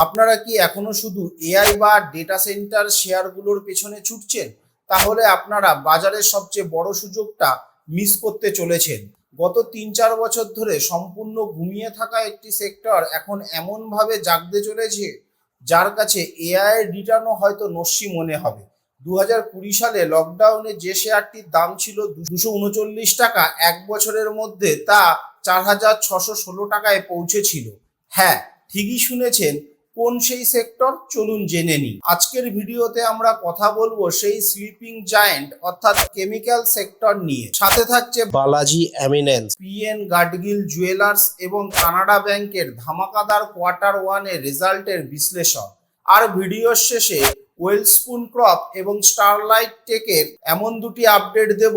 আপনারা কি এখনো শুধু এআই বা ডেটা সেন্টার শেয়ারগুলোর পেছনে ছুটছেন? তাহলে আপনারা বাজারের সবচেয়ে বড় সুযোগটা মিস করতে চলেছেন। গত ৩-৪ বছর ধরে সম্পূর্ণ ঘুমিয়ে থাকা একটি সেক্টর এখন এমনভাবে জাগতে চলেছে, যার কাছে এআই এর রিটার্নও হয়তো নস্যি মনে হবে। ২০২০ সালে লকডাউনে যে শেয়ারটির দাম ছিল ২৩৯ টাকা, এক বছরের মধ্যে তা ৪,৬১৬ টাকায় পৌঁছেছিল। হ্যাঁ, ঠিকই শুনেছেন। কোন সেই সেক্টর, চলুন জেনে নিই। আজকের ভিডিওতে আমরা কথা বলবো সেই স্লিপিং জায়ান্ট অর্থাৎ কেমিক্যাল সেক্টর নিয়ে। সাথে থাকছে Balaji eminence, PN Gadgil jewellers এবং কানাডা ব্যাংকের ধামাকাদার কোয়ার্টার 1 রেজাল্টের বিশ্লেষণ। আর ভিডিওর শেষে ওয়েলস্পুন ক্রপ এবং স্টারলাইট টেকের এমন দুটি আপডেট দেব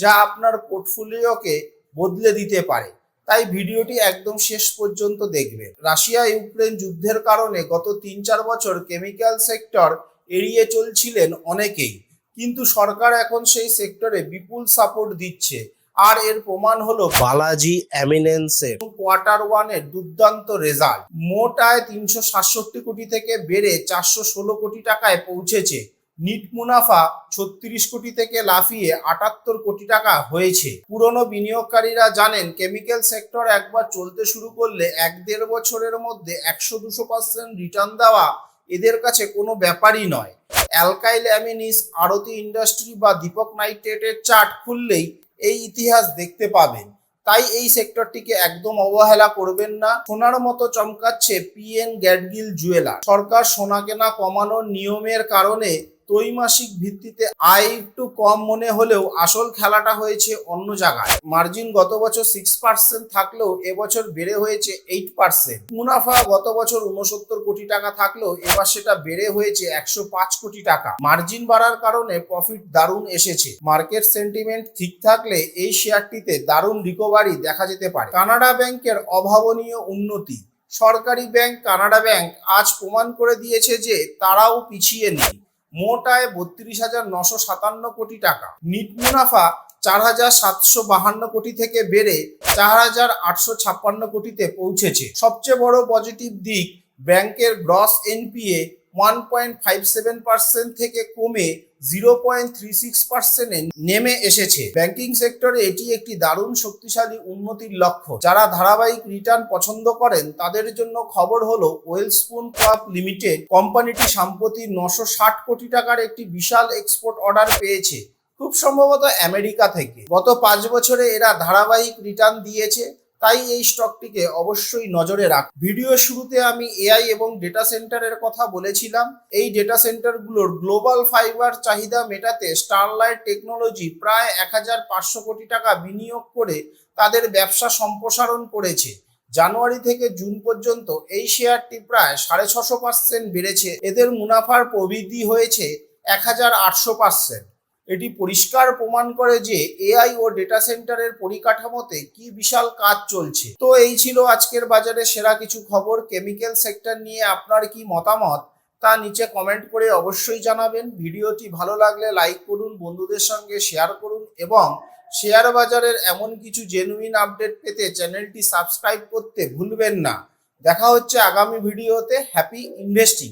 যা আপনার পোর্টফোলিওকে বদলে দিতে পারে। তাই ভিডিওটি একদম শেষ পর্যন্ত দেখবেন। রাশিয়া ইউক্রেন যুদ্ধের কারণে গত ৩-৪ বছর কেমিক্যাল সেক্টর এড়িয়ে চলছিলেন অনেকেই, কিন্তু সরকার এখন সেই সেক্টরে বিপুল সাপোর্ট দিচ্ছে। আর এর প্রমাণ হলো বালাজি এমিনেন্সের কোয়ার্টার 1 দুর্দান্ত রেজাল্ট। মোট আয় ৩৬৭ কোটি থেকে বেড়ে ৪১৬ কোটি টাকায় পৌঁছেছে। নিট মুনাফা ৩৬ কোটি থেকে লাফিয়ে ৭৮ কোটি টাকা হয়েছে। পুরনো বিনিয়োগকারীরা জানেন, কেমিক্যাল সেক্টর একবার চলতে শুরু করলে ১-১.৫ বছরের মধ্যে ১০০-২০০% রিটার্ন দেওয়া এদের কাছে কোনো ব্যাপারই নয়। অ্যালকাইল অ্যামিনিস, আরতি ইন্ডাস্ট্রি বা দীপক নাইট্রেটের চার্ট খুললেই এই ইতিহাস দেখতে পাবেন। তাই এই সেক্টরটিকে একদম অবহেলা করবেন না। সোনার মতো চমকাচ্ছে পিএন গ্যাডগিল জুয়েলার। সরকার সোনা কেনা কমানোর নিয়মের কারণে ত্রৈমাসিক ভিত্তিতে আয় একটু কম মনে হলেও আসল খেলাটা হয়েছে অন্য জায়গায়। মার্জিন গত বছর 6% থাকলেও এবছর বেড়ে হয়েছে 8%। মুনাফা গত বছর 69 কোটি টাকা থাকলেও এবার সেটা বেড়ে হয়েছে 105 কোটি টাকা। মার্জিন বাড়ার কারণে প্রফিট দারুণ এসেছে। মার্কেট সেন্টিমেন্ট ঠিক থাকলে এই শেয়ারটিতে দারুণ রিকভারি দেখা যেতে পারে। কানাডা ব্যাংকের অভাবনীয় উন্নতি। সরকারি ব্যাংক কানাডা ব্যাংক আজ প্রমাণ করে দিয়েছে যে তারাও পিছিয়ে নেই। মোট আয় ৩২,৯৫৭ কোটি টাকা। নিট মুনাফা ৪,৭৫২ কোটি থেকে বেড়ে ৪,৮৫৬ কোটিতে পৌঁছেছে। সবচেয়ে বড় পজিটিভ দিক, ব্যাংকের গ্রস এনপিএ 1.57% থেকে কমে 0.36% নেমে এসেছে। ব্যাংকিং সেক্টরে এটি একটি দারুণ শক্তিশালী উন্নতির লক্ষ্য। যারা ধারাবাহিক রিটার্ন পছন্দ করেন তাদের জন্য খবর হলো ওয়েলস্পুন ক্রপ লিমিটেড কোম্পানিটি সম্প্রতি ৯৬০ কোটি টাকার একটি বিশাল এক্সপোর্ট অর্ডার পেয়েছে, খুব সম্ভবত আমেরিকা থেকে। গত 5 বছরে এরা ধারাবাহিক রিটার্ন দিয়েছে, তাই এই স্টকটিকে অবশ্যই নজরে রাখ। ভিডিও শুরুতে আমি এআই এবং ডেটা সেন্টারের কথা বলেছিলাম। এই ডেটা সেন্টারগুলোর গ্লোবাল ফাইবার চাহিদা মেটাতে স্টারলাইট টেকনোলজি প্রায় ১,৫০০ কোটি টাকা বিনিয়োগ করে তাদের ব্যবসা সম্প্রসারণ করেছে। জানুয়ারি থেকে জুন পর্যন্ত এই শেয়ারটি প্রায় ৬৫০% বেড়েছে। এদের মুনাফার প্রবৃদ্ধি হয়েছে ১,৮০০%। এটি পরিষ্কার প্রমাণ করে যে এআই ও ডেটা সেন্টারের পরিকাঠামোতে কি বিশাল কাজ চলছে। তো এই ছিল আজকের বাজারে সেরা কিছু খবর। কেমিক্যাল সেক্টর নিয়ে আপনার কি মতামত তা নিচে কমেন্ট করে অবশ্যই জানাবেন। ভিডিওটি ভালো লাগলে লাইক করুন, বন্ধুদের সঙ্গে শেয়ার করুন এবং শেয়ার বাজারের এমন কিছু জেনুইন আপডেট পেতে চ্যানেলটি সাবস্ক্রাইব করতে ভুলবেন না। দেখা হচ্ছে আগামী ভিডিওতে। Happy investing.